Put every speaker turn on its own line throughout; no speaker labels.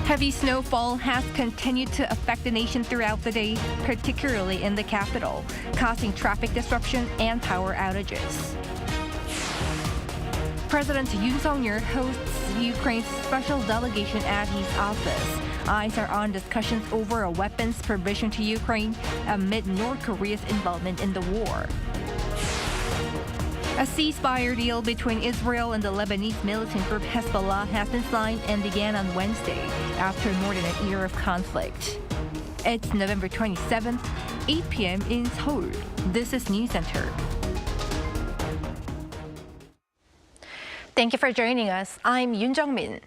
Heavy snowfall has continued to affect the nation throughout the day, particularly in the capital, causing traffic disruption and power outages. President Yoon hosts Ukraine's special delegation at his office. Eyes are on discussions over a weapons provision to Ukraine amid North Korea's involvement in the war. A ceasefire deal between Israel and the Lebanese militant group Hezbollah has been signed and began on Wednesday after more than a year of conflict. It's November 27th, 8 p.m. in Seoul. This is Newscenter. Thank you for joining us. I'm Yoon Jong-min.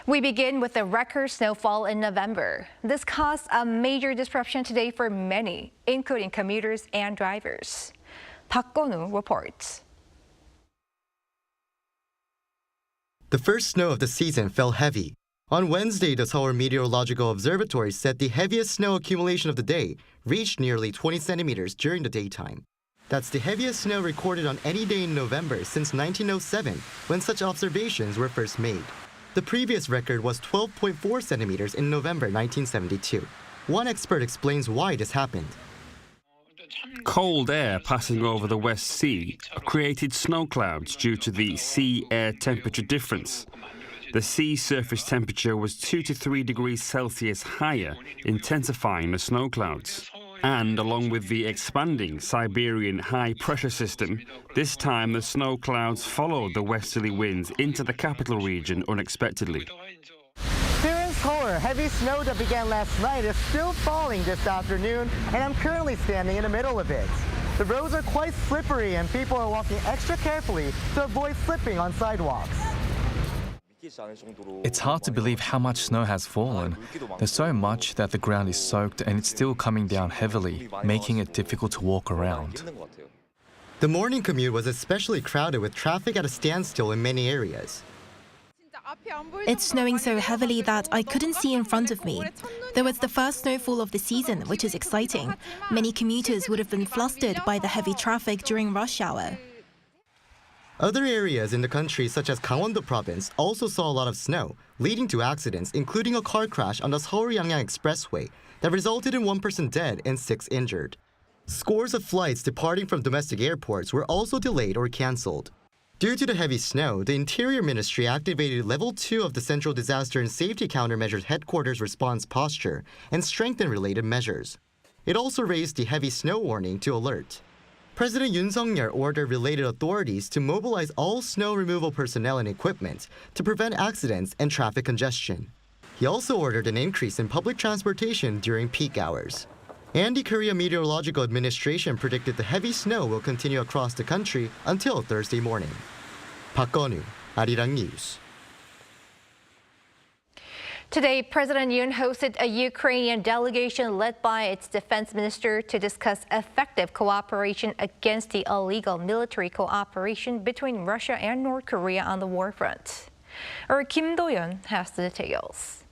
We begin with the record snowfall in November. This caused a major disruption today for many, including commuters and drivers. Park Go-nu reports.
The first snow of the season fell heavy. On Wednesday, the Seoul Meteorological Observatory said the heaviest snow accumulation of the day reached nearly 20 centimeters during the daytime. That's the heaviest snow recorded on any day in November since 1907, when such observations were first made. The previous record was 12.4 centimeters in November 1972. One expert explains why this happened.
Cold air passing over the West Sea created snow clouds due to the sea-air temperature difference. The sea surface temperature was 2 to 3 degrees Celsius higher, intensifying the snow clouds. And along with the expanding Siberian high-pressure system, this time the snow clouds followed the westerly winds into the capital region unexpectedly.
Here in Seoul, heavy snow that began last night is still falling this afternoon, and I'm currently standing in the middle of it. The roads are quite slippery and people are walking extra carefully to avoid slipping on sidewalks.
It's hard to believe how much snow has fallen. There's so much that the ground is soaked and it's still coming down heavily, making it difficult to walk around.
The morning commute was especially crowded with traffic at a standstill in many areas.
It's snowing so heavily that I couldn't see in front of me. Though it's the first snowfall of the season, which is exciting. Many commuters would have been flustered by the heavy traffic during rush hour.
Other areas in the country, such as Gangwon-do province, also saw a lot of snow, leading to accidents, including a car crash on the Seoul-Yangyang Expressway that resulted in 1 person dead and 6 injured. Scores of flights departing from domestic airports were also delayed or cancelled. Due to the heavy snow, the Interior Ministry activated Level 2 of the Central Disaster and Safety Countermeasures Headquarters response posture and strengthened related measures. It also raised the heavy snow warning to alert. President Yoon ordered related authorities to mobilize all snow removal personnel and equipment to prevent accidents and traffic congestion. He also ordered an increase in public transportation during peak hours. And the Korea Meteorological Administration predicted the heavy snow will continue across the country until Thursday morning. Park Go-nu, Arirang News.
Today, President Yoon hosted a Ukrainian delegation led by its defense minister to discuss effective cooperation against the illegal military cooperation between Russia and North Korea on the war front. Our Kim Do-yeon has the details.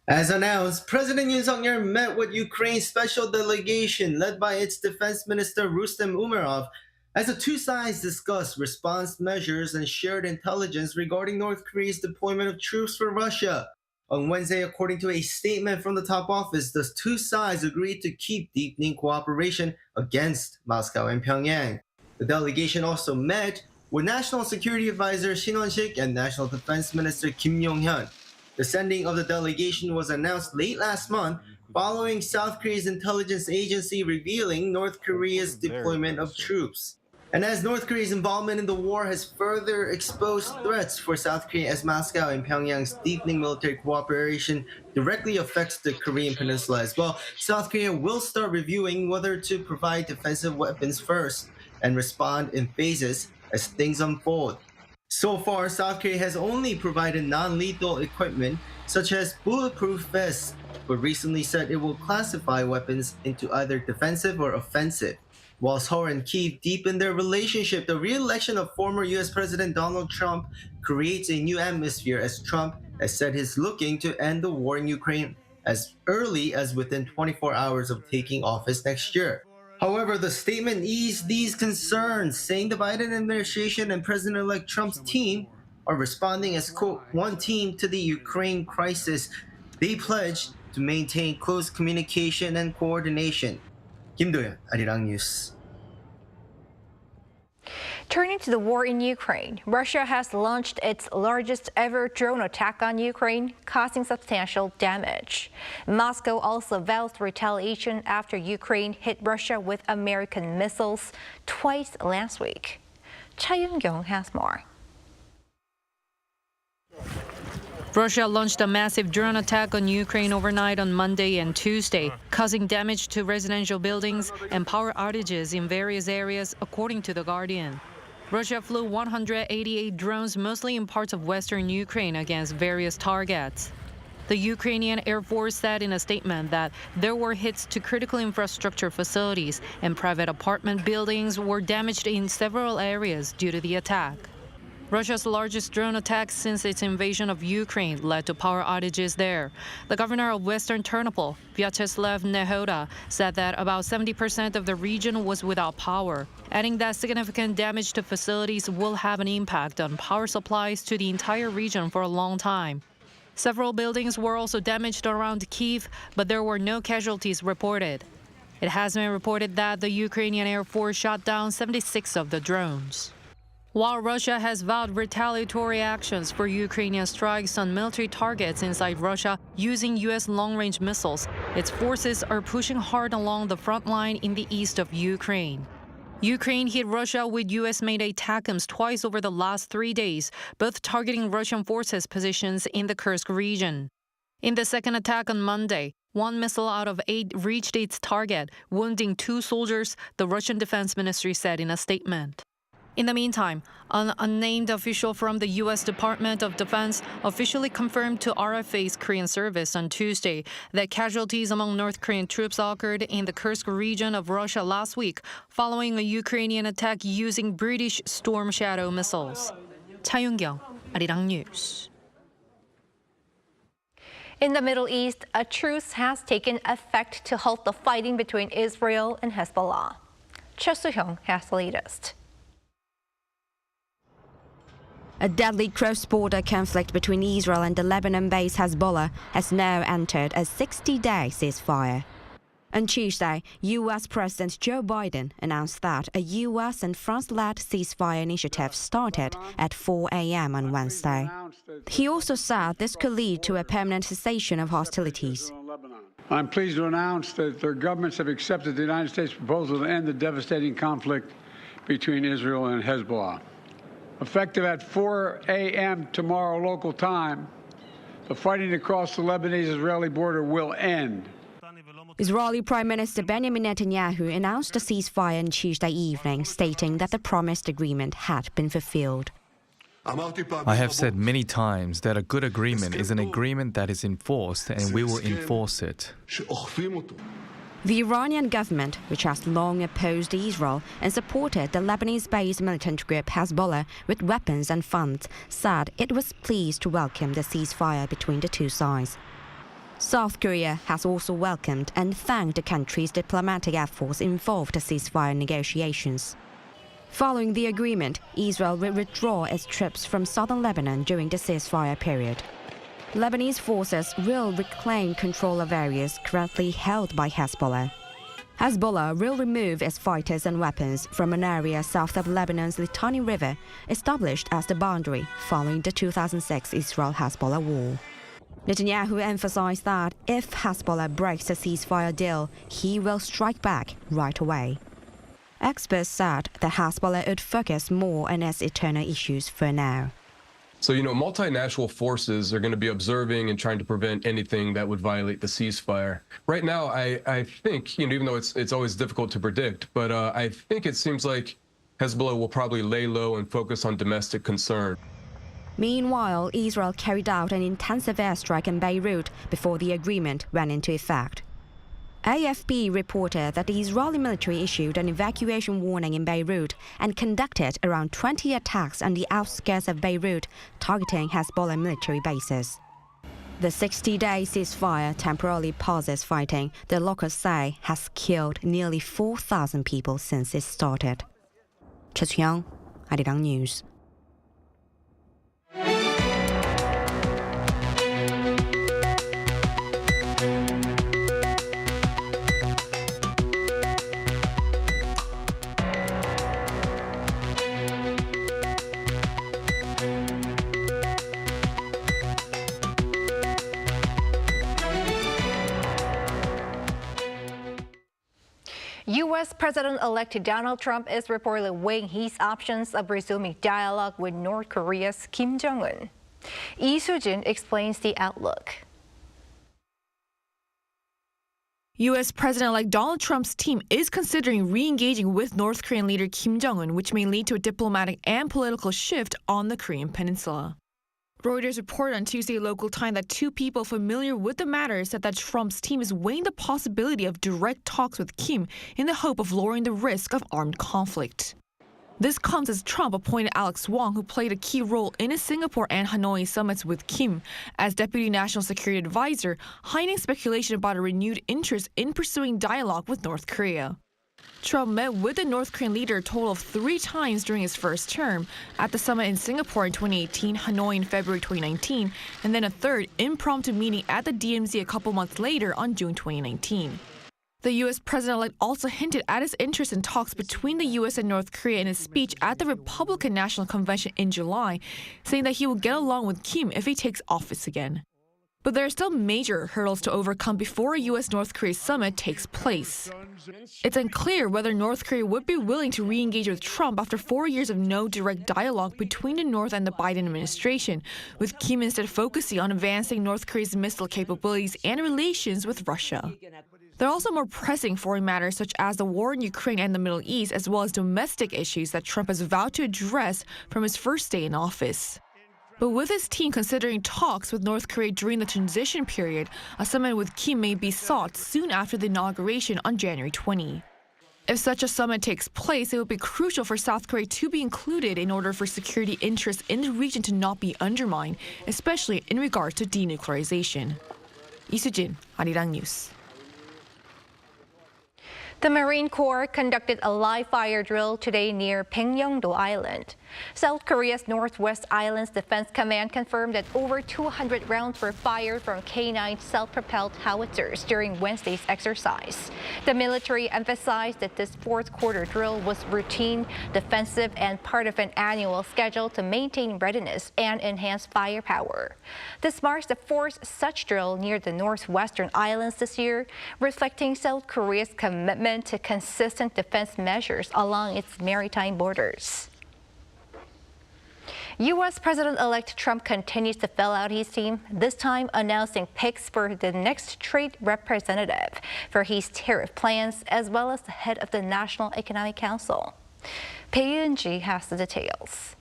As announced, President Yoon met with Ukraine's special delegation led by its defense minister Rustem Umerov as the two sides discussed response measures and shared intelligence regarding North Korea's deployment of troops for Russia. On Wednesday, according to a statement from the top office, the two sides agreed to keep deepening cooperation against Moscow and Pyongyang. The delegation also met with National Security Advisor Shin Won-sik and National Defense Minister Kim Yong-hyun. The sending of the delegation was announced late last month following South Korea's intelligence agency revealing North Korea's deployment of troops. And as North Korea's involvement in the war has further exposed threats for South Korea as Moscow and Pyongyang's deepening military cooperation directly affects the Korean peninsula as well, South Korea will start reviewing whether to provide defensive weapons first and respond in phases as things unfold. So far, South Korea has only provided non-lethal equipment such as bulletproof vests, but recently said it will classify weapons into either defensive or offensive. While Seoul and Kyiv deepen their relationship, the re-election of former US President Donald Trump creates a new atmosphere as Trump has said he's looking to end the war in Ukraine as early as within 24 hours of taking office next year. However, the statement eased these concerns, saying the Biden administration and President-elect Trump's team are responding as, quote, one team to the Ukraine crisis. They pledged to maintain close communication and coordination. Kim Do-yeon, Arirang News.
Turning to the war in Ukraine, Russia has launched its largest ever drone attack on Ukraine, causing substantial damage. Moscow also vows retaliation after Ukraine hit Russia with American missiles twice last week. Cha Yoon-kyung has more.
Russia launched a massive drone attack on Ukraine overnight on Monday and Tuesday, causing damage to residential buildings and power outages in various areas, according to The Guardian. Russia flew 188 drones, mostly in parts of western Ukraine, against various targets. The Ukrainian Air Force said in a statement that there were hits to critical infrastructure facilities and private apartment buildings were damaged in several areas due to the attack. Russia's largest drone attack since its invasion of Ukraine led to power outages there. The governor of Western Ternopil, Vyacheslav Nehoda, said that about 70% of the region was without power, adding that significant damage to facilities will have an impact on power supplies to the entire region for a long time. Several buildings were also damaged around Kyiv, but there were no casualties reported. It has been reported that the Ukrainian Air Force shot down 76 of the drones. While Russia has vowed retaliatory actions for Ukrainian strikes on military targets inside Russia using U.S. long-range missiles, its forces are pushing hard along the front line in the east of Ukraine. Ukraine hit Russia with U.S.-made ATACMS twice over the last 3 days, both targeting Russian forces' positions in the Kursk region. In the second attack on Monday, 1 missile out of 8 reached its target, wounding 2 soldiers, the Russian Defense Ministry said in a statement. In the meantime, an unnamed official from the U.S. Department of Defense officially confirmed to RFA's Korean service on Tuesday that casualties among North Korean troops occurred in the Kursk region of Russia last week following a Ukrainian attack using British Storm Shadow missiles. Cha Yoon-kyung, Arirang News.
In the Middle East, a truce has taken effect to halt the fighting between Israel and Hezbollah. Choi Soo-hyung has the latest.
A deadly cross-border conflict between Israel and the Lebanon-based Hezbollah has now entered a 60-day ceasefire. On Tuesday, U.S. President Joe Biden announced that a U.S. and France-led ceasefire initiative started at 4 a.m. on Wednesday. He also said this could lead to a permanent cessation of hostilities.
I'm pleased to announce that their governments have accepted the United States proposal to end the devastating conflict between Israel and Hezbollah. Effective at 4 a.m. tomorrow local time, the fighting across the Lebanese-Israeli border will end.
Israeli Prime Minister Benjamin Netanyahu announced a ceasefire on Tuesday evening, stating that the promised agreement had been fulfilled.
I have said many times that a good agreement is an agreement that is enforced, and we will enforce it.
The Iranian government, which has long opposed Israel and supported the Lebanese-based militant group Hezbollah with weapons and funds, said it was pleased to welcome the ceasefire between the two sides. South Korea has also welcomed and thanked the country's diplomatic efforts involved in ceasefire negotiations. Following the agreement, Israel will withdraw its troops from southern Lebanon during the ceasefire period. Lebanese forces will reclaim control of areas currently held by Hezbollah. Hezbollah will remove its fighters and weapons from an area south of Lebanon's Litani River, established as the boundary following the 2006 Israel-Hezbollah war. Netanyahu emphasized that if Hezbollah breaks the ceasefire deal, he will strike back right away. Experts said that Hezbollah would focus more on its internal issues for now.
So, multinational forces are going to be observing and trying to prevent anything that would violate the ceasefire. Right now, I think, even though it's always difficult to predict, but I think it seems like Hezbollah will probably lay low and focus on domestic concern.
Meanwhile, Israel carried out an intensive airstrike in Beirut before the agreement went into effect. AFP reported that the Israeli military issued an evacuation warning in Beirut and conducted around 20 attacks on the outskirts of Beirut, targeting Hezbollah military bases. The 60-day ceasefire temporarily pauses fighting, the locals say has killed nearly 4,000 people since it started. Choi Soo-hyung, Arirang News.
U.S. President-elect Donald Trump is reportedly weighing his options of resuming dialogue with North Korea's Kim Jong-un. Lee Soo-jin explains the outlook.
U.S. President-elect Donald Trump's team is considering re-engaging with North Korean leader Kim Jong-un, which may lead to a diplomatic and political shift on the Korean peninsula. Reuters reported on Tuesday local time that two people familiar with the matter said that Trump's team is weighing the possibility of direct talks with Kim in the hope of lowering the risk of armed conflict. This comes as Trump appointed Alex Wong, who played a key role in his Singapore and Hanoi summits with Kim, as Deputy National Security Advisor, heightening speculation about a renewed interest in pursuing dialogue with North Korea. Trump met with the North Korean leader a total of 3 times during his first term, at the summit in Singapore in 2018, Hanoi in February 2019, and then a third impromptu meeting at the DMZ a couple months later on June 2019. The U.S. president-elect also hinted at his interest in talks between the U.S. and North Korea in his speech at the Republican National Convention in July, saying that he will get along with Kim if he takes office again. But there are still major hurdles to overcome before a U.S.-North Korea summit takes place. It's unclear whether North Korea would be willing to re-engage with Trump after 4 years of no direct dialogue between the North and the Biden administration, with Kim instead focusing on advancing North Korea's missile capabilities and relations with Russia. There are also more pressing foreign matters such as the war in Ukraine and the Middle East, as well as domestic issues that Trump has vowed to address from his first day in office. But with his team considering talks with North Korea during the transition period, a summit with Kim may be sought soon after the inauguration on January 20. If such a summit takes place, it will be crucial for South Korea to be included in order for security interests in the region to not be undermined, especially in regards to denuclearization. Lee Soo-jin, Arirang News.
The Marine Corps conducted a live fire drill today near Pyongyang Island. South Korea's Northwest Islands Defense Command confirmed that over 200 rounds were fired from K-9 self-propelled howitzers during Wednesday's exercise. The military emphasized that this fourth quarter drill was routine, defensive, and part of an annual schedule to maintain readiness and enhance firepower. This marks the fourth such drill near the Northwestern Islands this year, reflecting South Korea's commitment to consistent defense measures along its maritime borders. U.S. President-elect Trump continues to fill out his team, this time announcing picks for the next trade representative for his tariff plans, as well as the head of the National Economic Council. Yoon has the details.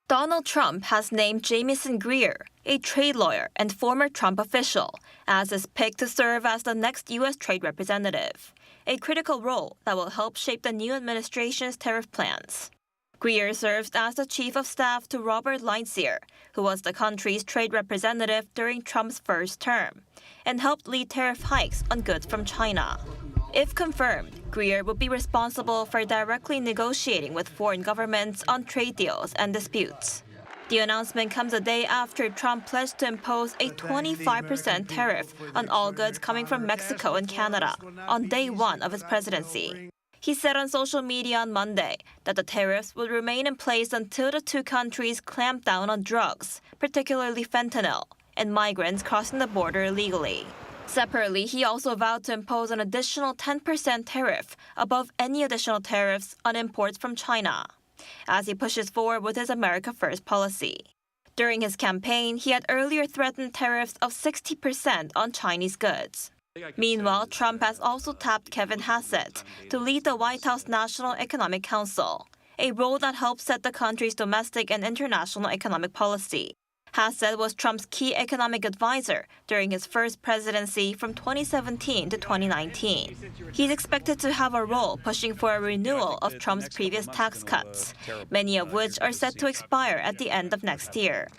Donald Trump has named Jamieson Greer, a trade lawyer and former Trump official, as his pick to serve as the next U.S. trade representative, a critical role that will help shape the new administration's tariff plans. Greer serves as the chief of staff to Robert Lighthizer, who was the country's trade representative during Trump's first term, and helped lead tariff hikes on goods from China. If confirmed, Greer would be responsible for directly negotiating with foreign governments on trade deals and disputes. The announcement comes a day after Trump pledged to impose a 25% tariff on all goods coming from Mexico and Canada on day one of his presidency. He said on social media on Monday that the tariffs would remain in place until the two countries clamp down on drugs, particularly fentanyl, and migrants crossing the border illegally. Separately, he also vowed to impose an additional 10% tariff above any additional tariffs on imports from China, as he pushes forward with his America First policy. During his campaign, he had earlier threatened tariffs of 60% on Chinese goods. Meanwhile, Trump has also tapped Kevin Hassett to lead the White House National Economic Council, a role that helps set the country's domestic and international economic policy. Hassett was Trump's key economic advisor during his first presidency from 2017 to 2019. He's expected to have a role pushing for a renewal of Trump's previous tax cuts, many of which are set to expire at the end of next year.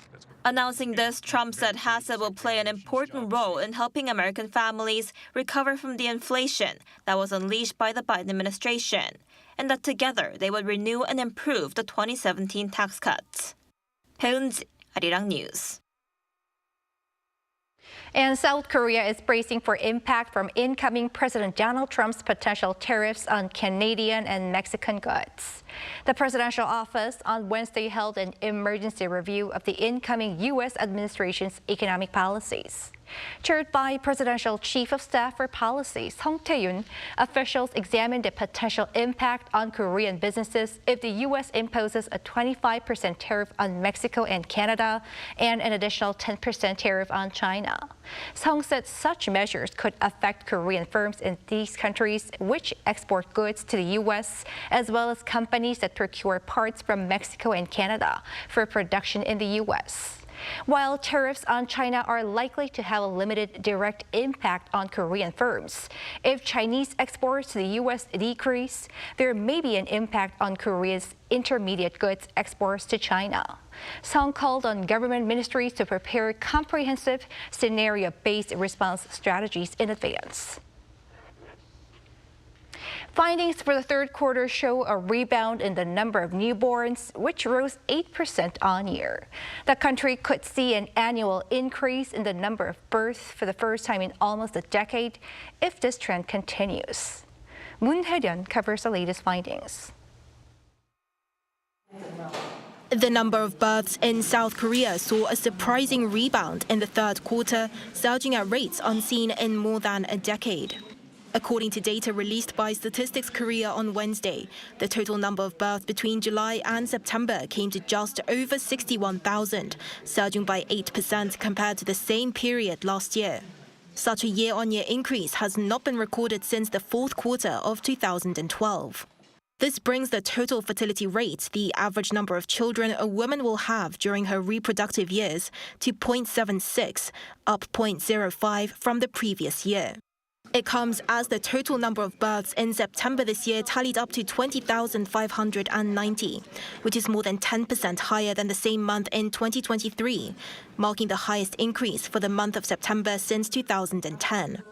Announcing this, Trump said Hassett will play an important role in helping American families recover from the inflation that was unleashed by the Biden administration, and that together they would renew and improve the 2017 tax cuts. Yoon, Arirang News.
And South Korea is bracing for impact from incoming President Donald Trump's potential tariffs on Canadian and Mexican goods. The presidential office on Wednesday held an emergency review of the incoming U.S. administration's economic policies. Chaired by Presidential Chief of Staff for Policy Song Tae-yoon, officials examined the potential impact on Korean businesses if the U.S. imposes a 25% tariff on Mexico and Canada and an additional 10% tariff on China. Song said such measures could affect Korean firms in these countries which export goods to the U.S., as well as companies that procure parts from Mexico and Canada for production in the U.S. While tariffs on China are likely to have a limited direct impact on Korean firms, if Chinese exports to the U.S. decrease, there may be an impact on Korea's intermediate goods exports to China. Song called on government ministries to prepare comprehensive scenario-based response strategies in advance. Findings for the third quarter show a rebound in the number of newborns, which rose 8% on year. The country could see an annual increase in the number of births for the first time in almost a decade if this trend continues. Moon Hye-ryun covers the latest findings.
The number of births in South Korea saw a surprising rebound in the third quarter, surging at rates unseen in more than a decade. According to data released by Statistics Korea on Wednesday, the total number of births between July and September came to just over 61,000, surging by 8% compared to the same period last year. Such a year-on-year increase has not been recorded since the fourth quarter of 2012. This brings the total fertility rate, the average number of children a woman will have during her reproductive years, to 0.76, up 0.05 from the previous year. It comes as the total number of births in September this year tallied up to 20,590, which is more than 10% higher than the same month in 2023, marking the highest increase for the month of September since 2010.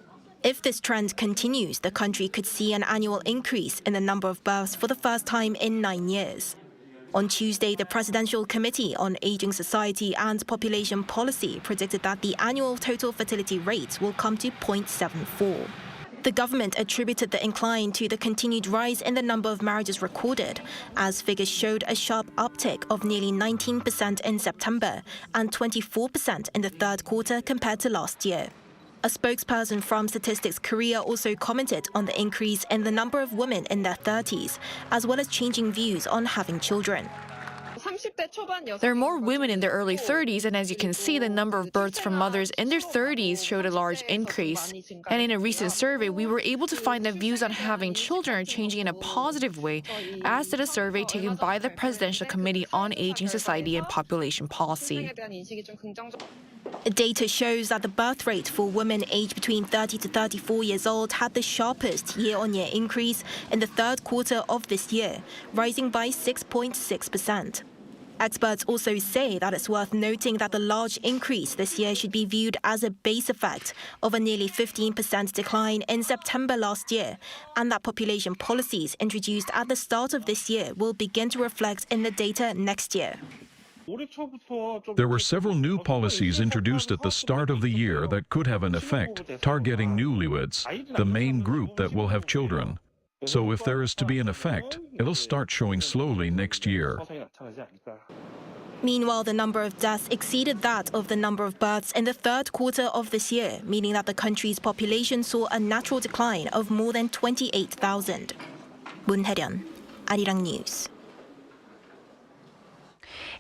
If this trend continues, the country could see an annual increase in the number of births for the first time in 9 years. On Tuesday, the Presidential Committee on Aging Society and Population Policy predicted that the annual total fertility rate will come to 0.74. The government attributed the incline to the continued rise in the number of marriages recorded, as figures showed a sharp uptick of nearly 19% in September and 24% in the third quarter compared to last year. A spokesperson from Statistics Korea also commented on the increase in the number of women in their 30s, as well as changing views on having children.
There are more women in their early 30s, and as you can see, the number of births from mothers in their 30s showed a large increase. And in a recent survey, we were able to find that views on having children are changing in a positive way, as did a survey taken by the Presidential Committee on Aging Society and Population Policy.
Data shows that the birth rate for women aged between 30 to 34 years old had the sharpest year-on-year increase in the third quarter of this year, rising by 6.6%. Experts also say that it's worth noting that the large increase this year should be viewed as a base effect of a nearly 15% decline in September last year, and that population policies introduced at the start of this year will begin to reflect in the data next year.
There were several new policies introduced at the start of the year that could have an effect, targeting newlyweds, the main group that will have children. So if there is to be an effect, it'll start showing slowly next year.
Meanwhile, the number of deaths exceeded that of the number of births in the third quarter of this year, meaning that the country's population saw a natural decline of more than 28,000. Moon Hye-ryun, Arirang News.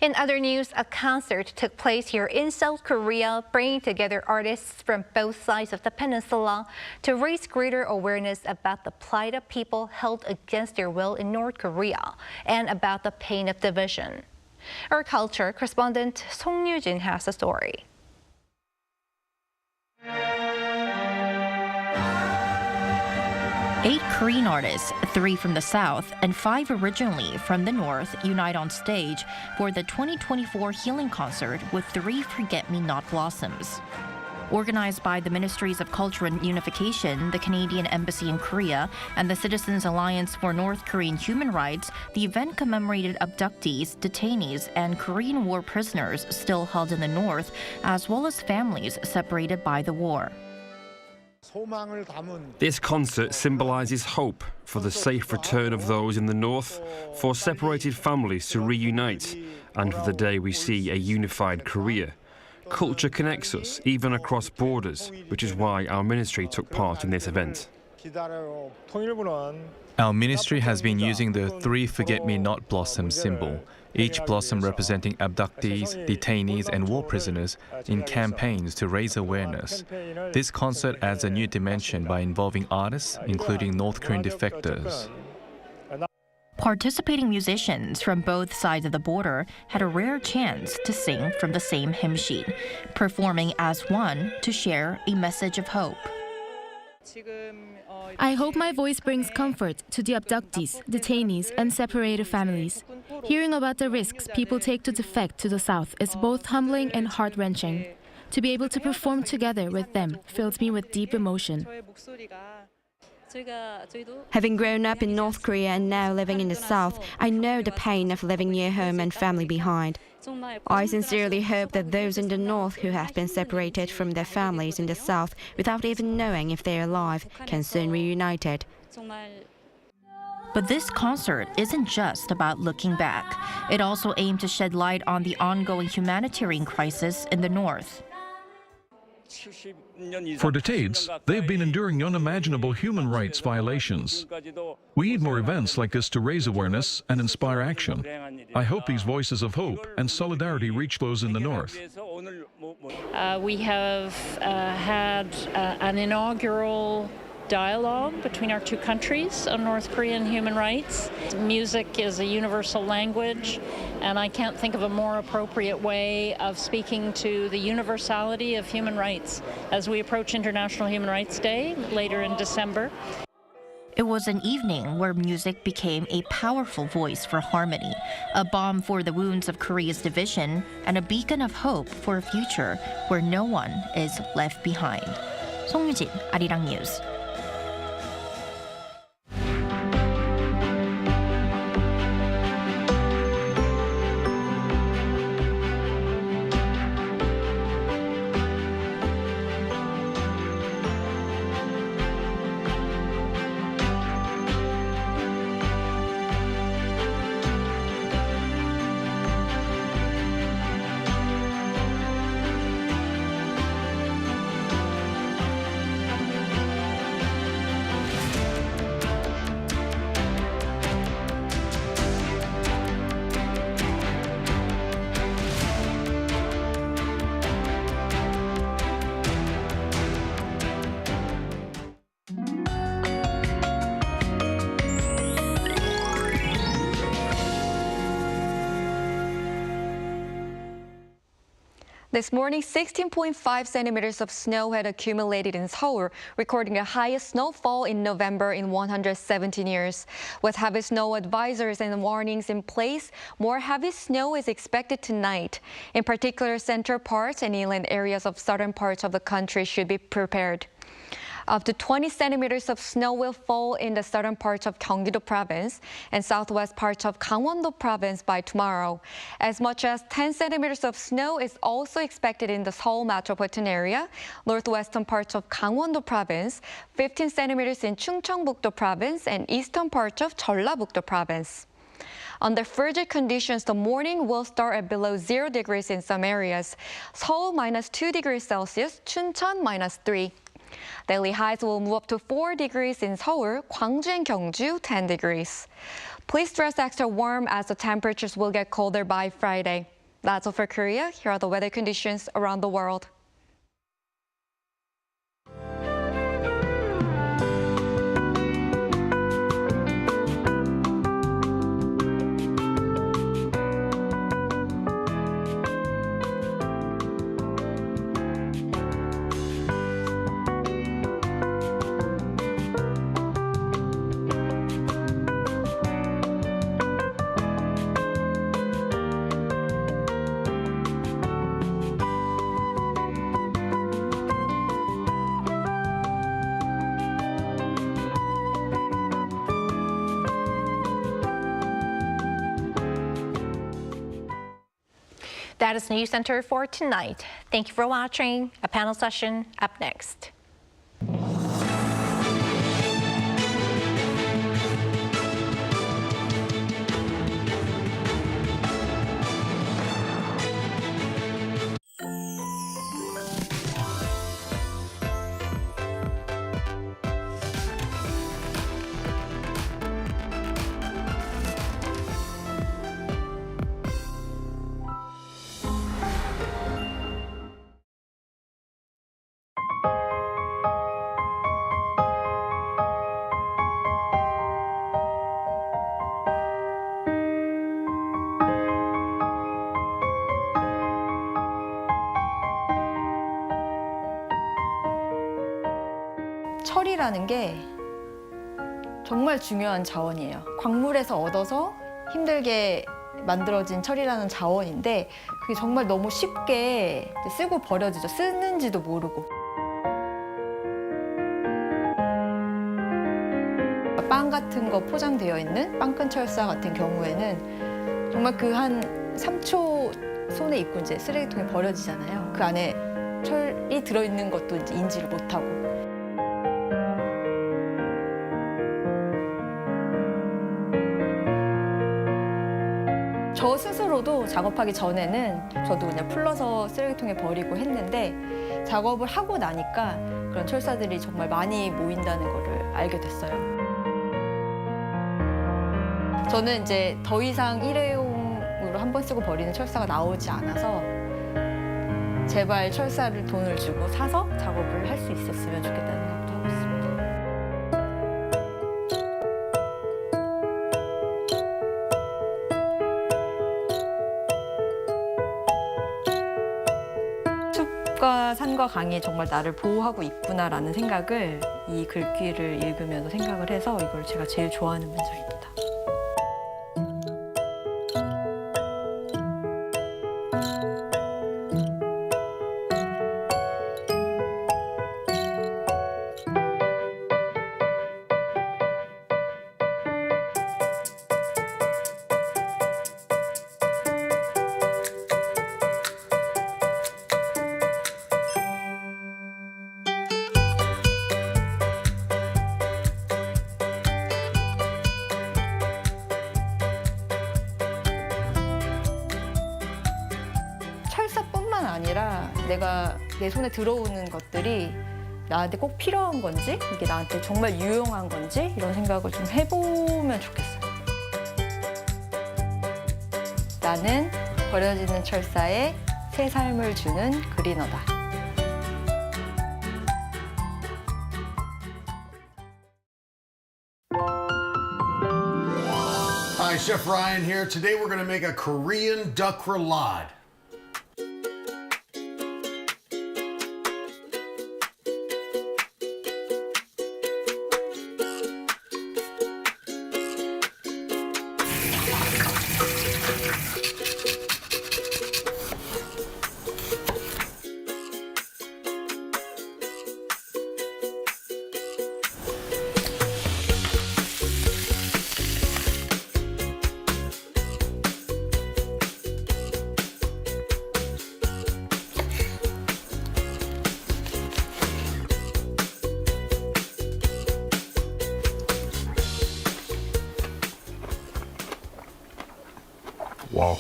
In other news, a concert took place here in South Korea, bringing together artists from both sides of the peninsula to raise greater awareness about the plight of people held against their will in North Korea and about the pain of division. Our culture correspondent Song Yoo-jin has the story.
8 Korean artists, 3 from the South and 5 originally from the North, unite on stage for the 2024 Healing Concert with 3 Forget-Me-Not Blossoms. Organized by the Ministries of Culture and Unification, the Canadian Embassy in Korea, and the Citizens Alliance for North Korean Human Rights, the event commemorated abductees, detainees, and Korean War prisoners still held in the North, as well as families separated by the war.
This concert symbolizes hope for the safe return of those in the North, for separated families to reunite, and for the day we see a unified Korea. culture connects us, even across borders, which is why our ministry took part in this event.
Our ministry has been using the 3 forget-me-not blossom symbol, each blossom representing abductees, detainees and war prisoners, in campaigns to raise awareness. This concert adds a new dimension by involving artists, including North Korean defectors.
Participating musicians from both sides of the border had a rare chance to sing from the same hymn sheet, performing as one to share a message of hope.
I hope my voice brings comfort to the abductees, detainees, and separated families. Hearing about the risks people take to defect to the South is both humbling and heart-wrenching. To be able to perform together with them fills me with deep emotion.
Having grown up in North Korea and now living in the South, I know the pain of leaving your home and family behind. I sincerely hope that those in the North who have been separated from their families in the South without even knowing if they're alive can soon be reunited.
But this concert isn't just about looking back. It also aimed to shed light on the ongoing humanitarian crisis in the North.
For decades, they've been enduring unimaginable human rights violations. We need more events like this to raise awareness and inspire action. I hope these voices of hope and solidarity reach those in the North.
We have had an inaugural dialogue between our two countries on North Korean human rights. Music is a universal language, and I can't think of a more appropriate way of speaking to the universality of human rights as we approach International Human Rights Day later in December.
It was an evening where music became a powerful voice for harmony, a balm for the wounds of Korea's division, and a beacon of hope for a future where no one is left behind. 송유진, 아리랑 뉴스.
This morning, 16.5 centimeters of snow had accumulated in Seoul, recording the highest snowfall in November in 117 years. With heavy snow advisories and warnings in place, more heavy snow is expected tonight. In particular, central parts and inland areas of southern parts of the country should be prepared. Up to 20 centimeters of snow will fall in the southern parts of Gyeonggi-do province and southwest parts of Gangwon-do province by tomorrow. As much as 10 centimeters of snow is also expected in the Seoul metropolitan area, northwestern parts of Gangwon-do province, 15 centimeters in Chungcheongbuk-do province, and eastern parts of Jeollabuk-do province. Under frigid conditions, the morning will start at below 0 degrees in some areas. Seoul -2 degrees Celsius, Chuncheon -3. Daily highs will move up to 4 degrees in Seoul, Gwangju and Gyeongju 10 degrees. Please dress extra warm as the temperatures will get colder by Friday. That's all for Korea. Here are the weather conditions around the world.
That is Newscenter for tonight. Thank you for watching. A panel session up next.
철이라는 게 정말 중요한 자원이에요. 광물에서 얻어서 힘들게 만들어진 철이라는 자원인데 그게 정말 너무 쉽게 쓰고 버려지죠. 쓰는지도 모르고. 빵 같은 거 포장되어 있는 빵끈 철사 같은 경우에는 정말 그 한 3초 손에 입고 이제 쓰레기통에 버려지잖아요. 그 안에 철이 들어있는 것도 이제 인지를 못하고. 저 스스로도 작업하기 전에는 저도 그냥 풀러서 쓰레기통에 버리고 했는데 작업을 하고 나니까 그런 철사들이 정말 많이 모인다는 거를 알게 됐어요. 저는 이제 더 이상 일회용으로 한 번 쓰고 버리는 철사가 나오지 않아서 제발 철사를 돈을 주고 사서 작업을 할 수 있었으면 좋겠다는 생각도 하고 있습니다. 숲과 산과 강이 정말 나를 보호하고 있구나라는 생각을 이 글귀를 읽으면서 생각을 해서 이걸 제가 제일 좋아하는 문장입니다. 철사뿐만 아니라 내가 내 손에 들어오는 것들이 나한테 꼭 필요한 건지 이게 나한테 정말 유용한 건지 이런 생각을 좀 해보면 좋겠어요. 나는 버려지는 철사에 새 삶을 주는 그리너다.
Hi, Chef Ryan here. Today we're going to make a Korean duck roulade.
Wow.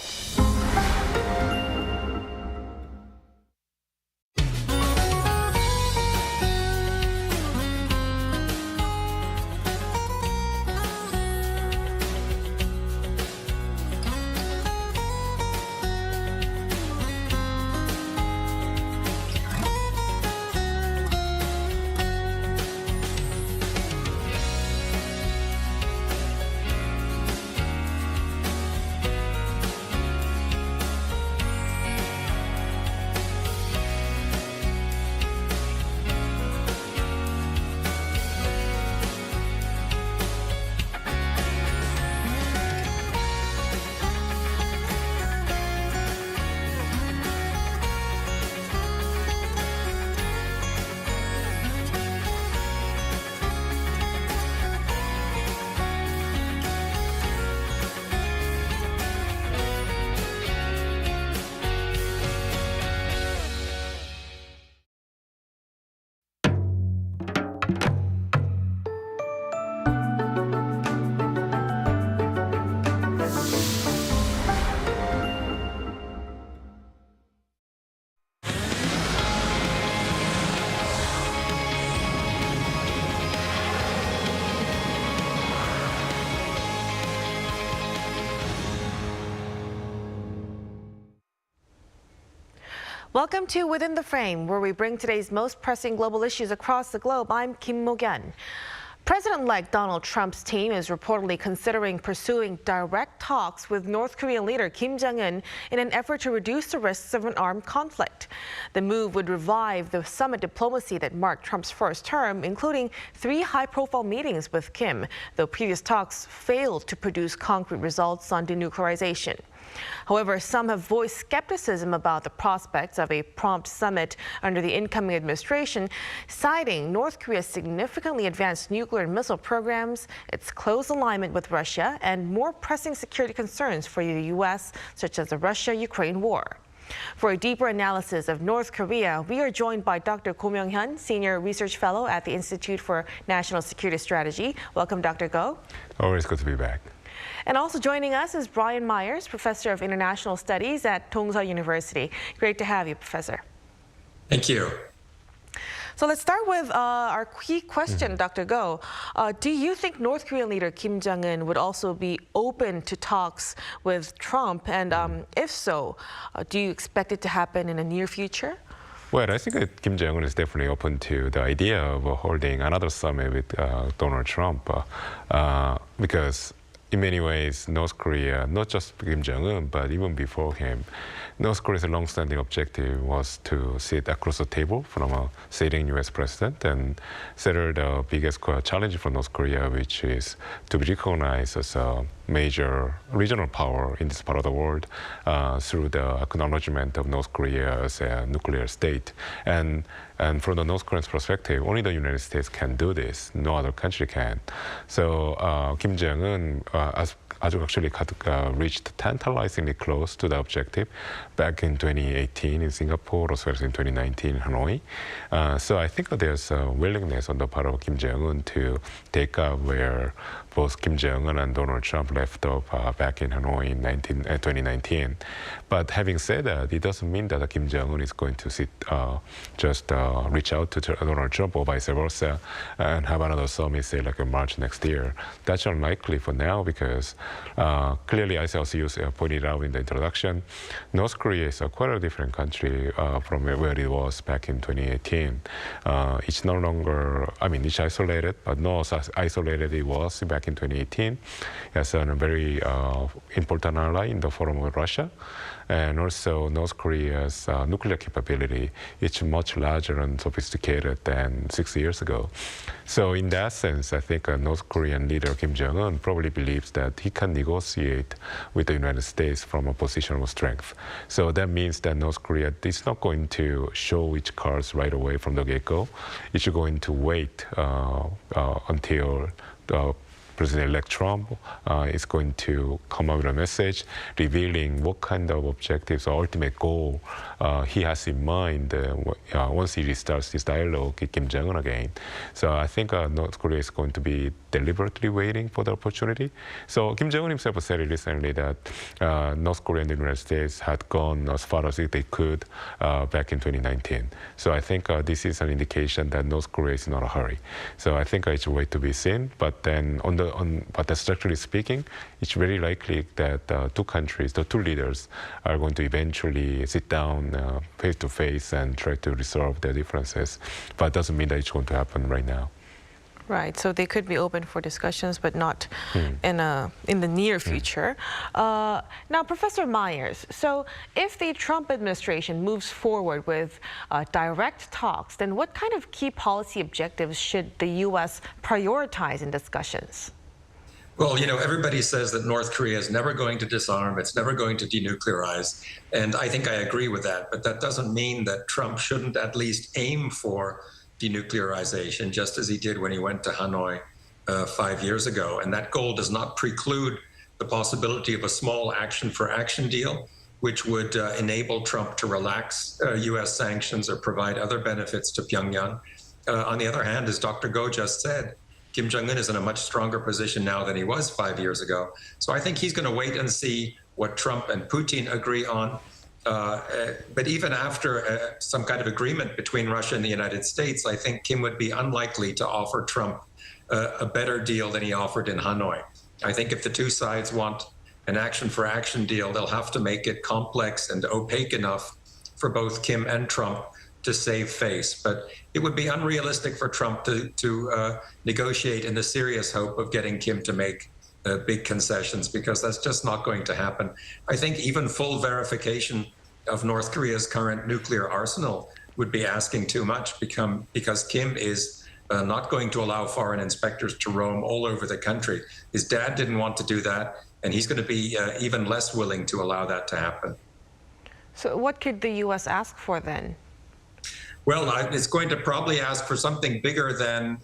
Welcome to Within the Frame, where we bring today's most pressing global issues across the globe. I'm Kim Mo-gyun. President-elect Donald Trump's team is reportedly considering pursuing direct talks with North Korean leader Kim Jong-un in an effort to reduce the risks of an armed conflict. The move would revive the summit diplomacy that marked Trump's first term, including 3 high-profile meetings with Kim, though previous talks failed to produce concrete results on denuclearization. However, some have voiced skepticism about the prospects of a prompt summit under the incoming administration, citing North Korea's significantly advanced nuclear and missile programs, its close alignment with Russia, and more pressing security concerns for the U.S., such as the Russia-Ukraine war. For a deeper analysis of North Korea, we are joined by Dr. Go Myung-hyun, Senior Research Fellow at the Institute for National Security Strategy. Welcome, Dr. Go.
Always good to be back.
And also joining us is Brian Myers, Professor of International Studies at Dongseol University. Great to have you, Professor.
Thank you.
So let's start with our key question, Dr. Go. Do you think North Korean leader Kim Jong-un would also be open to talks with Trump? And if so, do you expect it to happen in the near future?
Well, I think that Kim Jong-un is definitely open to the idea of holding another summit with Donald Trump because in many ways, North Korea, not just Kim Jong-un, but even before him, North Korea's long-standing objective was to sit across the table from a sitting U.S. president and settle the biggest challenge for North Korea, which is to be recognized as a major regional power in this part of the world through the acknowledgement of North Korea as a nuclear state. And from the North Korean's perspective, only the United States can do this. No other country can. So Kim Jong-un actually reached tantalizingly close to the objective back in 2018 in Singapore, as well as in 2019 in Hanoi. So I think that there's a willingness on the part of Kim Jong-un to take up where both Kim Jong-un and Donald Trump left off back in Hanoi in 2019. But having said that, it doesn't mean that Kim Jong-un is going to reach out to Donald Trump or vice versa and have another summit, say, like in March next year. That's unlikely for now because clearly, as you pointed out in the introduction, North Korea is quite a different country from where it was back in 2018. It's no longer, it's isolated, but not as isolated it was back in 2018. It's a very important ally in the forum of Russia. And also North Korea's nuclear capability is much larger and sophisticated than 6 years ago. So in that sense, I think North Korean leader Kim Jong-un probably believes that he can negotiate with the United States from a position of strength. So that means that North Korea is not going to show its cards right away from the get-go. It's going to wait until President-elect Trump is going to come out with a message revealing what kind of objectives or ultimate goal he has in mind once he restarts this dialogue with Kim Jong-un again. So I think North Korea is going to be deliberately waiting for the opportunity. So Kim Jong-un himself said recently that North Korea and the United States had gone as far as they could back in 2019. So I think this is an indication that North Korea is in not a hurry. So I think it's a way to be seen. But then but structurally speaking, it's very likely that the two leaders are going to eventually sit down face to face and try to resolve their differences. But it doesn't mean that it's going to happen right now.
Right, so they could be open for discussions, but not in the near future. Now, Professor Myers, so if the Trump administration moves forward with direct talks, then what kind of key policy objectives should the U.S. prioritize in discussions?
Well, everybody says that North Korea is never going to disarm, it's never going to denuclearize, and I think I agree with that, but that doesn't mean that Trump shouldn't at least aim for denuclearization, just as he did when he went to Hanoi 5 years ago. And that goal does not preclude the possibility of a small action-for-action deal, which would enable Trump to relax U.S. sanctions or provide other benefits to Pyongyang. On the other hand, as Dr. Go just said, Kim Jong-un is in a much stronger position now than he was 5 years ago. So I think he's going to wait and see what Trump and Putin agree on. But even after some kind of agreement between Russia and the United States, I think Kim would be unlikely to offer Trump a better deal than he offered in Hanoi. I think if the two sides want an action-for-action deal, they'll have to make it complex and opaque enough for both Kim and Trump to save face. But it would be unrealistic for Trump to negotiate in the serious hope of getting Kim to make big concessions, because that's just not going to happen. I think even full verification of North Korea's current nuclear arsenal would be asking too much, because Kim is not going to allow foreign inspectors to roam all over the country. His dad didn't want to do that, and he's going to be even less willing to allow that to happen.
So what could the U.S. ask for then?
Well, it's going to probably ask for something bigger than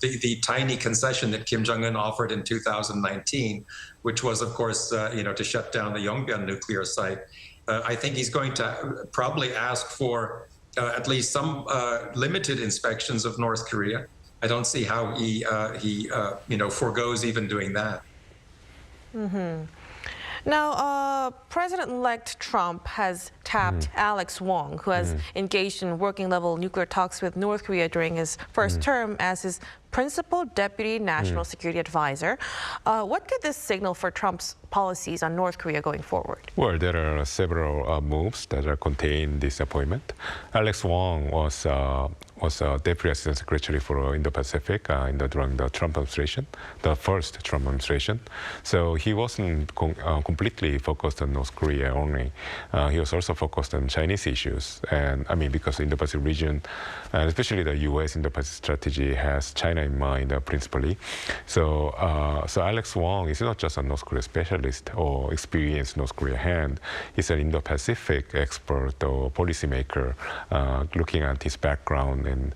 the tiny concession that Kim Jong-un offered in 2019, which was, of course, to shut down the Yongbyon nuclear site. I think he's going to probably ask for at least some limited inspections of North Korea. I don't see how he forgoes even doing that.
Mm-hmm. Now, President-elect Trump has tapped Alex Wong, who has engaged in working-level nuclear talks with North Korea during his first term as his principal deputy national security advisor. What could this signal for Trump's policies on North Korea going forward?
Well, there are several moves that are contained in this appointment. Alex Wong was Deputy Assistant Secretary for Indo-Pacific during the Trump administration, the first Trump administration. So he wasn't completely focused on North Korea only. He was also focused on Chinese issues. And I mean, because the Indo-Pacific region, and especially the U.S. Indo-Pacific strategy, has China in mind principally. So Alex Wong is not just a North Korea specialist or experienced North Korea hand. He's an Indo-Pacific expert or policymaker, looking at his background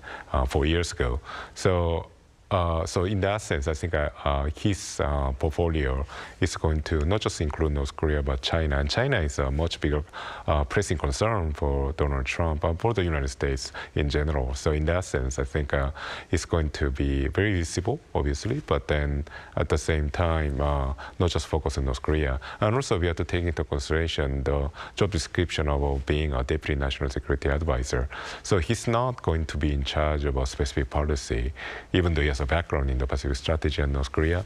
4 years ago. So in that sense, I think his portfolio is going to not just include North Korea, but China. And China is a much bigger pressing concern for Donald Trump and for the United States in general. So in that sense, I think it's going to be very visible, obviously, but then at the same time, not just focus on North Korea. And also we have to take into consideration the job description of being a Deputy National Security Advisor. So he's not going to be in charge of a specific policy, even though he has a background in the Pacific strategy and North Korea.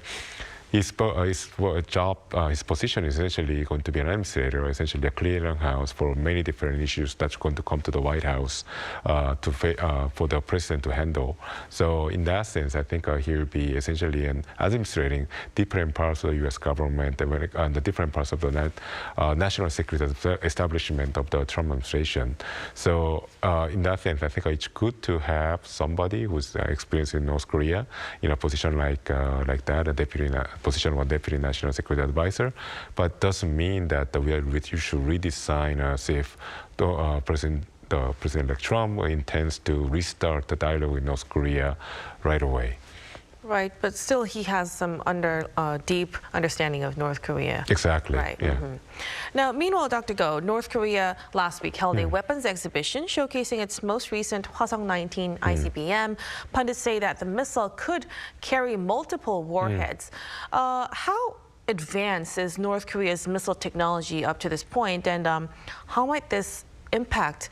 His position is essentially going to be an administrator, essentially a clearinghouse for many different issues that's going to come to the White House for the president to handle. So in that sense, I think he will be essentially administrating different parts of the U.S. government and the different parts of the national security establishment of the Trump administration. So in that sense, I think it's good to have somebody who's experienced in North Korea in a position like that, position of Deputy National Security Advisor, but doesn't mean that you should redesign as if President-elect Trump intends to restart the dialogue with North Korea right away.
Right, but still he has some deep understanding of North Korea.
Exactly.
Right.
Yeah.
Now, meanwhile, Dr. Go, North Korea last week held a weapons exhibition showcasing its most recent Hwasong-19 ICBM. Pundits say that the missile could carry multiple warheads. How advanced is North Korea's missile technology up to this point, and how might this impact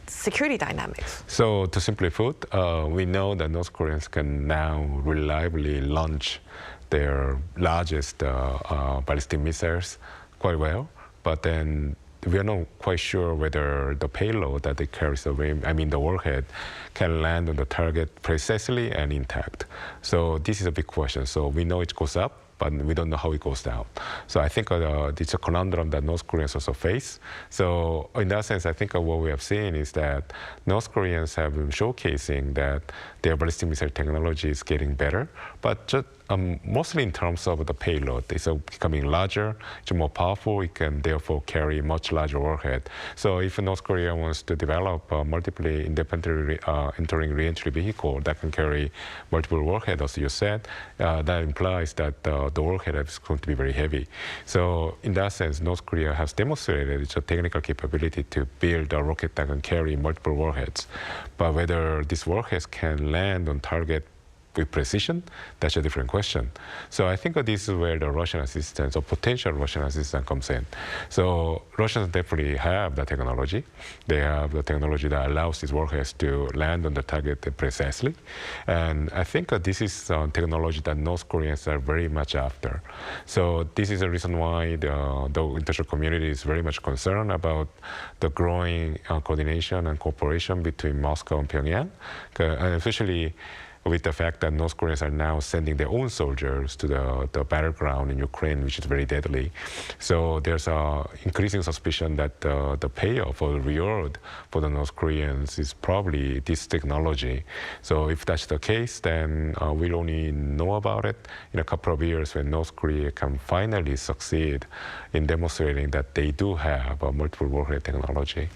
security dynamics?
So to simply put, we know that North Koreans can now reliably launch their largest ballistic missiles quite well, but then we are not quite sure whether the payload that they carry, the warhead, can land on the target precisely and intact. So this is a big question. So we know it goes up, but we don't know how it goes down. So I think it's a conundrum that North Koreans also face. So in that sense, I think what we have seen is that North Koreans have been showcasing that their ballistic missile technology is getting better, but just mostly in terms of the payload. It's becoming larger, it's more powerful, it can therefore carry much larger warhead. So if North Korea wants to develop a multiple independently entering re-entry vehicle that can carry multiple warheads, as you said, that implies that the warhead is going to be very heavy. So in that sense, North Korea has demonstrated its technical capability to build a rocket that can carry multiple warheads. But whether these warheads can land on target with precision, that's a different question. So I think this is where the Russian assistance or potential Russian assistance comes in. So Russians definitely have the technology. They have the technology that allows these warheads to land on the target precisely. And I think this is technology that North Koreans are very much after. So this is the reason why the international community is very much concerned about the growing coordination and cooperation between Moscow and Pyongyang, and especially with the fact that North Koreans are now sending their own soldiers to the battleground in Ukraine, which is very deadly. So there's an increasing suspicion that the payoff or the reward for the North Koreans is probably this technology. So if that's the case, then we'll only know about it in a couple of years when North Korea can finally succeed in demonstrating that they do have a multiple warhead technology.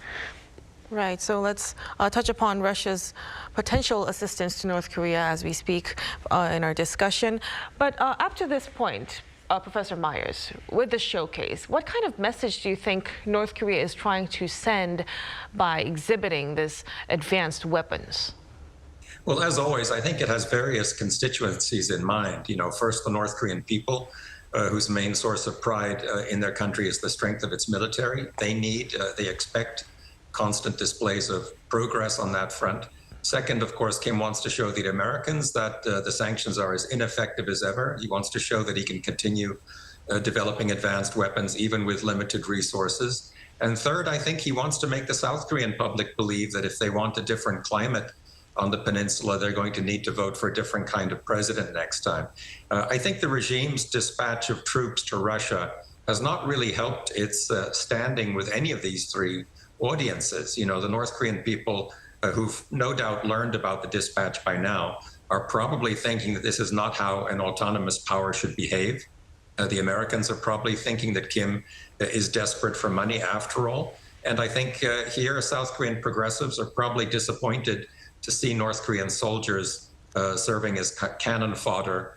Right, so let's touch upon Russia's potential assistance to North Korea as we speak in our discussion. But up to this point, Professor Myers, with the showcase, what kind of message do you think North Korea is trying to send by exhibiting this advanced weapons?
Well, as always, I think it has various constituencies in mind. You know, first, the North Korean people, whose main source of pride in their country is the strength of its military. They expect constant displays of progress on that front. Second, of course, Kim wants to show the Americans that the sanctions are as ineffective as ever. He wants to show that he can continue developing advanced weapons even with limited resources. And third, I think he wants to make the South Korean public believe that if they want a different climate on the peninsula, they're going to need to vote for a different kind of president next time. I think the regime's dispatch of troops to Russia has not really helped its standing with any of these three audiences. You know, the North Korean people who've no doubt learned about the dispatch by now are probably thinking that this is not how an autonomous power should behave. The Americans are probably thinking that Kim is desperate for money after all. And I think here South Korean progressives are probably disappointed to see North Korean soldiers serving as cannon fodder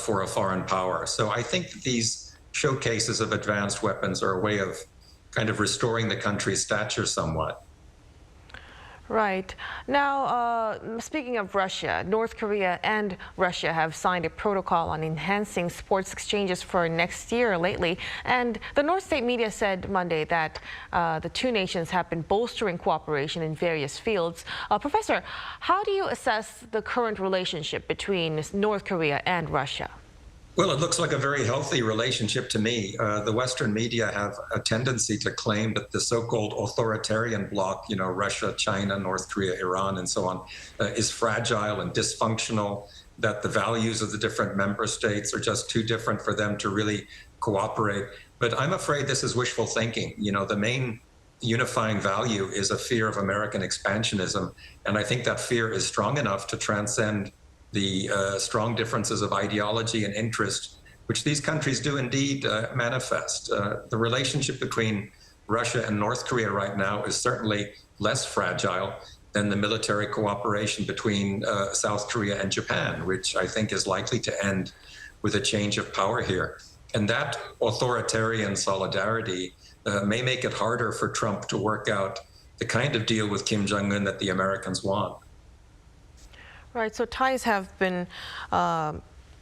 for a foreign power. So I think that these showcases of advanced weapons are a way of kind of restoring the country's stature somewhat.
Right. Now, speaking of Russia, North Korea and Russia have signed a protocol on enhancing sports exchanges for next year lately. And the North State media said Monday that the two nations have been bolstering cooperation in various fields. Professor, how do you assess the current relationship between North Korea and Russia?
Well, it looks like a very healthy relationship to me. The Western media have a tendency to claim that the so-called authoritarian bloc, you know, Russia, China, North Korea, Iran, and so on, is fragile and dysfunctional, that the values of the different member states are just too different for them to really cooperate. But I'm afraid this is wishful thinking. You know, the main unifying value is a fear of American expansionism. And I think that fear is strong enough to transcend the strong differences of ideology and interest, which these countries do indeed manifest. The relationship between Russia and North Korea right now is certainly less fragile than the military cooperation between South Korea and Japan, which I think is likely to end with a change of power here. And that authoritarian solidarity may make it harder for Trump to work out the kind of deal with Kim Jong-un that the Americans want.
Right, so ties have been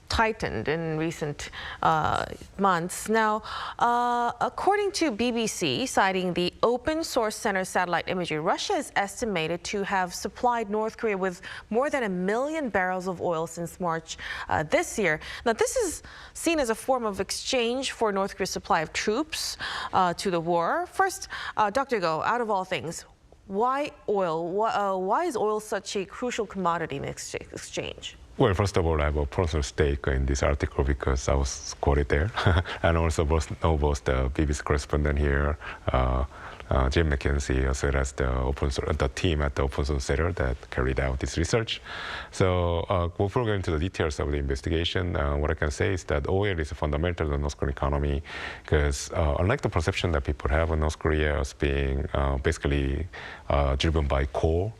tightened in recent months. Now, according to BBC, citing the Open Source Center satellite imagery, Russia is estimated to have supplied North Korea with more than 1 million barrels of oil since March this year. Now, this is seen as a form of exchange for North Korea's supply of troops to the war. First, Dr. Go, out of all things, why oil? Why is oil such a crucial commodity in exchange?
Well, first of all, I have a personal stake in this article because I was quoted there, and also know both the BBC correspondent here, Jim McKenzie, as well as the team at the Open Source Center that carried out this research. So before going into the details of the investigation, what I can say is that oil is a fundamental to the North Korean economy because unlike the perception that people have of North Korea as being basically driven by coal,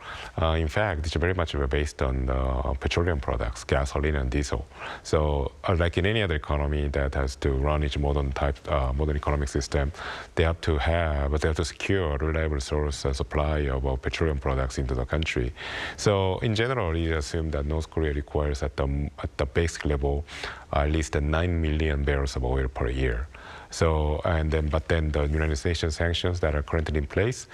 in fact, it's very much based on petroleum products, gasoline and diesel. So like in any other economy that has to run its modern economic system, they have to secure secure, reliable source supply of petroleum products into the country. So in general, we assume that North Korea requires at the basic level at least 9 million barrels of oil per year. So but then the United Nations sanctions that are currently in place,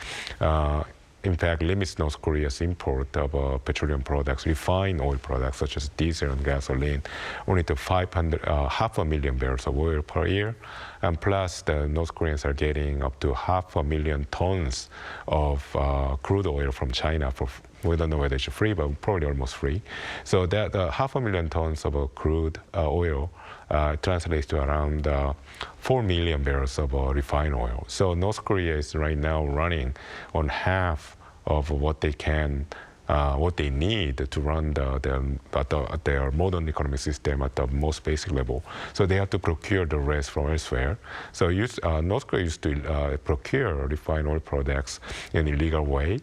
in fact, limits North Korea's import of petroleum products, refined oil products such as diesel and gasoline, only to 500,000 barrels of oil per year. And plus, the North Koreans are getting up to 500,000 tons of crude oil from China for, we don't know whether it's free, but probably almost free. So that 500,000 tons of crude oil translates to around 4 million barrels of refined oil. So North Korea is right now running on half of what they can, what they need to run their modern economic system at the most basic level. So they have to procure the rest from elsewhere. So North Korea used to procure refined oil products in an illegal way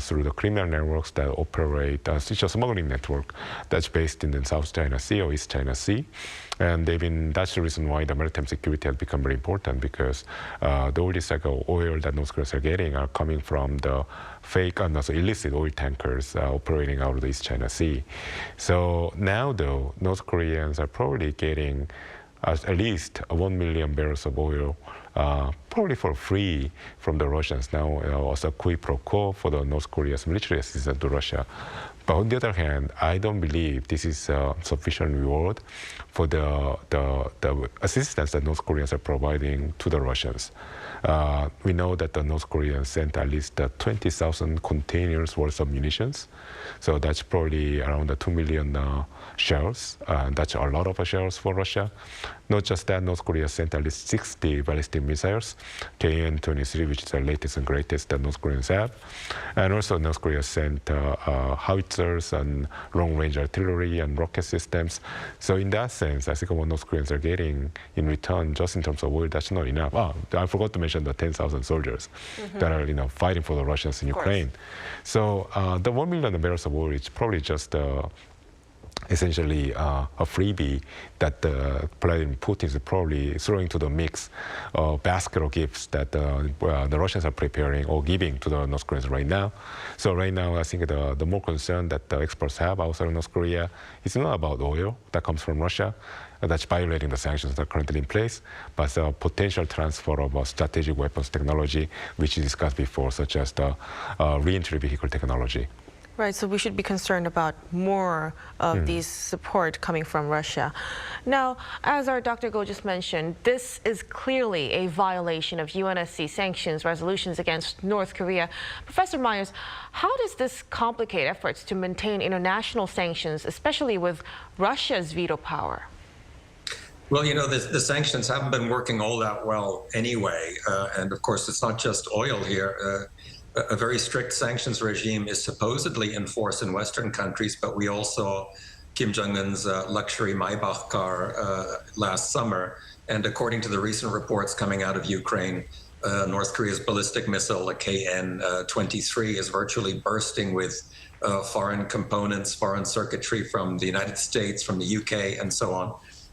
through the criminal networks that operate, such a smuggling network that's based in the South China Sea or East China Sea. And that's the reason why the maritime security has become very important, because all this oil that North Koreans are getting are coming from the fake and also illicit oil tankers operating out of the East China Sea. So now, though, North Koreans are probably getting at least 1 million barrels of oil probably for free from the Russians now, also quid pro quo for the North Korea's military assistance to Russia. But on the other hand, I don't believe this is sufficient reward for the assistance that North Koreans are providing to the Russians. We know that the North Koreans sent at least 20,000 containers worth of munitions. So that's probably around 2 million shells. That's a lot of shells for Russia. Not just that, North Korea sent at least 60 ballistic missiles, KN-23, which is the latest and greatest that North Koreans have. And also North Korea sent howitzers and long-range artillery and rocket systems. So in that sense, I think what North Koreans are getting in return, just in terms of oil, that's not enough. I forgot to mention the 10,000 soldiers that are fighting for the Russians in Ukraine. So the 1 million barrels of oil is probably just essentially a freebie that Vladimir Putin is probably throwing to the mix basket of gifts that the Russians are preparing or giving to the North Koreans right now. So right now, I think the more concern that the experts have outside of North Korea is not about oil that comes from Russia, that's violating the sanctions that are currently in place, but the potential transfer of strategic weapons technology, which is discussed before, such as the re-entry vehicle technology.
Right, so we should be concerned about more of these support coming from Russia. Now, as our Dr. Go just mentioned, this is clearly a violation of UNSC sanctions resolutions against North Korea. Professor Myers, how does this complicate efforts to maintain international sanctions, especially with Russia's veto power?
Well, the sanctions haven't been working all that well anyway. And of course, it's not just oil here. A very strict sanctions regime is supposedly enforced in Western countries, but we all saw Kim Jong-un's luxury Maybach car last summer. And according to the recent reports coming out of Ukraine, North Korea's ballistic missile, the KN-23, is virtually bursting with foreign components, foreign circuitry from the United States, from the UK, and so on.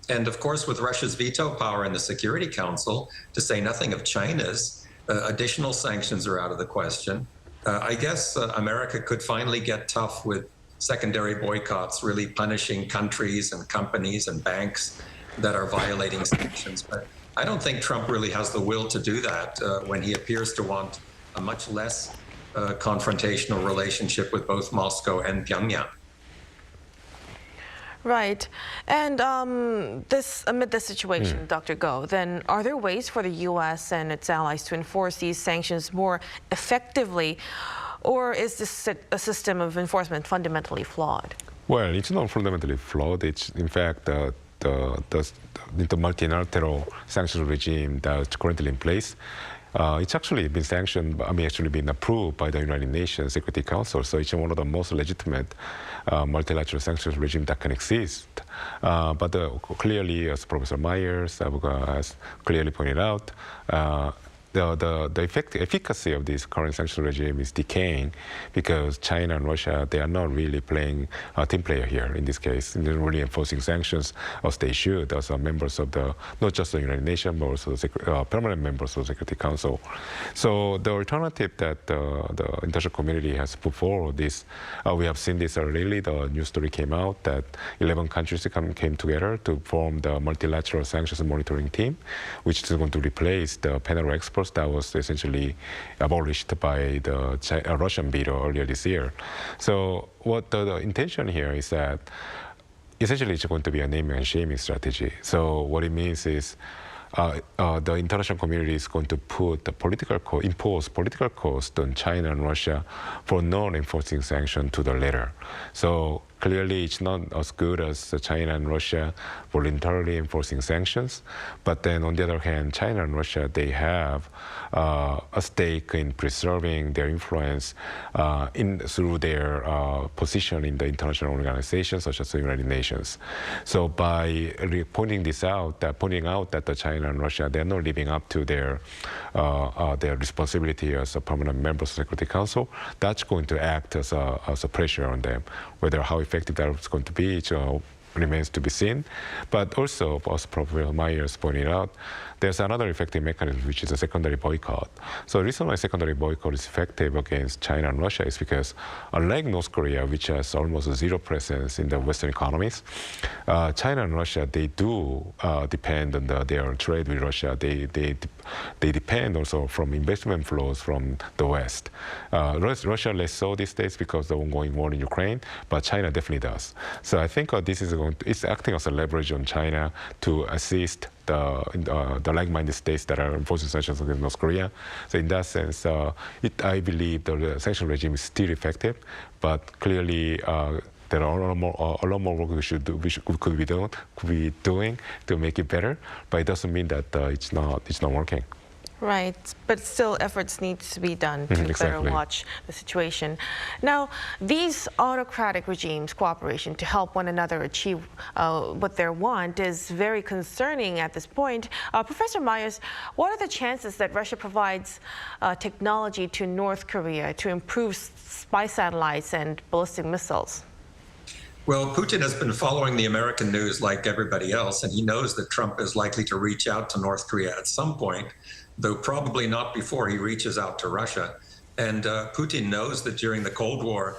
And of course, with Russia's veto power in the Security Council, to say nothing of China's, additional sanctions are out of the question. I guess America could finally get tough with secondary boycotts, really punishing countries and companies and banks that are violating sanctions. But I don't think Trump really has the will to do that when he appears to want a much less confrontational relationship with both Moscow and Pyongyang.
Right. And amid this situation, Dr. Go, then are there ways for the U.S. and its allies to enforce these sanctions more effectively, or is this a system of enforcement fundamentally flawed?
Well, it's not fundamentally flawed. It's, in fact, the multilateral sanctions regime that's currently in place. It's actually been sanctioned, actually been approved by the United Nations Security Council. So it's one of the most legitimate multilateral sanctions regime that can exist. But clearly, as Professor Myers has clearly pointed out, efficacy of this current sanction regime is decaying because China and Russia, they are not really playing a team player here in this case. They're really enforcing sanctions as they should, as members of not just the United Nations, but also the permanent members of the Security Council. So the alternative that the international community has put forward is, we have seen this early. The news story came out that 11 countries came together to form the multilateral sanctions monitoring team, which is going to replace the panel of experts that was essentially abolished by the Russian veto earlier this year. So what the intention here is that essentially it's going to be a naming and shaming strategy. So what it means is the international community is going to impose political cost on China and Russia for not enforcing sanctions to the letter. So clearly, it's not as good as China and Russia voluntarily enforcing sanctions. But then, on the other hand, China and Russia, they have a stake in preserving their influence through their position in the international organizations, such as the United Nations. So by pointing out that the China and Russia, they're not living up to their responsibility as a permanent member of the Security Council, that's going to act as a pressure on them. Whether how effective that is going to be, it remains to be seen. But also, as Professor Myers pointed out, there's another effective mechanism, which is a secondary boycott. So the reason why secondary boycott is effective against China and Russia is because, unlike North Korea, which has almost zero presence in the Western economies, China and Russia, they do depend on their trade with Russia. They depend also from investment flows from the West. Russia less so these days because of the ongoing war in Ukraine, but China definitely does. So I think this is it's acting as a leverage on China to assist the like-minded states that are enforcing sanctions against North Korea. So in that sense, I believe the sanction regime is still effective, but clearly there are a lot more work we could be doing to make it better. But it doesn't mean that it's not working.
Right, but still efforts need to be done to better watch the situation. Now, these autocratic regimes' cooperation to help one another achieve what they want is very concerning at this point. Professor Myers, what are the chances that Russia provides technology to North Korea to improve spy satellites and ballistic missiles?
Well, Putin has been following the American news like everybody else, and he knows that Trump is likely to reach out to North Korea at some point, though probably not before he reaches out to Russia. And Putin knows that during the Cold War,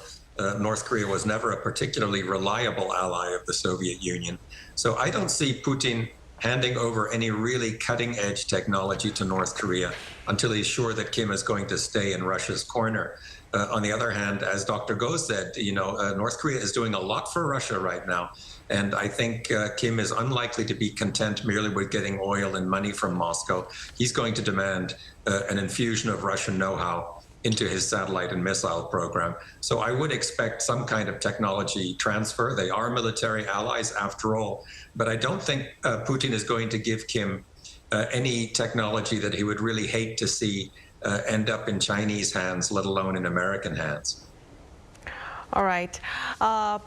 North Korea was never a particularly reliable ally of the Soviet Union. So I don't see Putin handing over any really cutting-edge technology to North Korea until he's sure that Kim is going to stay in Russia's corner. On the other hand, as Dr. Go said, North Korea is doing a lot for Russia right now. And I think Kim is unlikely to be content merely with getting oil and money from Moscow. He's going to demand an infusion of Russian know-how into his satellite and missile program. So I would expect some kind of technology transfer. They are military allies after all. But I don't think Putin is going to give Kim any technology that he would really hate to see end up in Chinese hands, let alone in American hands.
All right.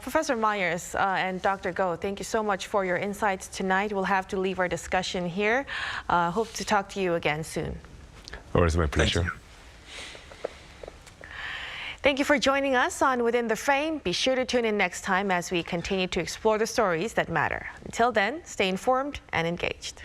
Professor Myers and Dr. Go, thank you so much for your insights tonight. We'll have to leave our discussion here. Hope to talk to you again soon.
Always my pleasure.
Thank you for joining us on Within the Frame. Be sure to tune in next time as we continue to explore the stories that matter. Until then, stay informed and engaged.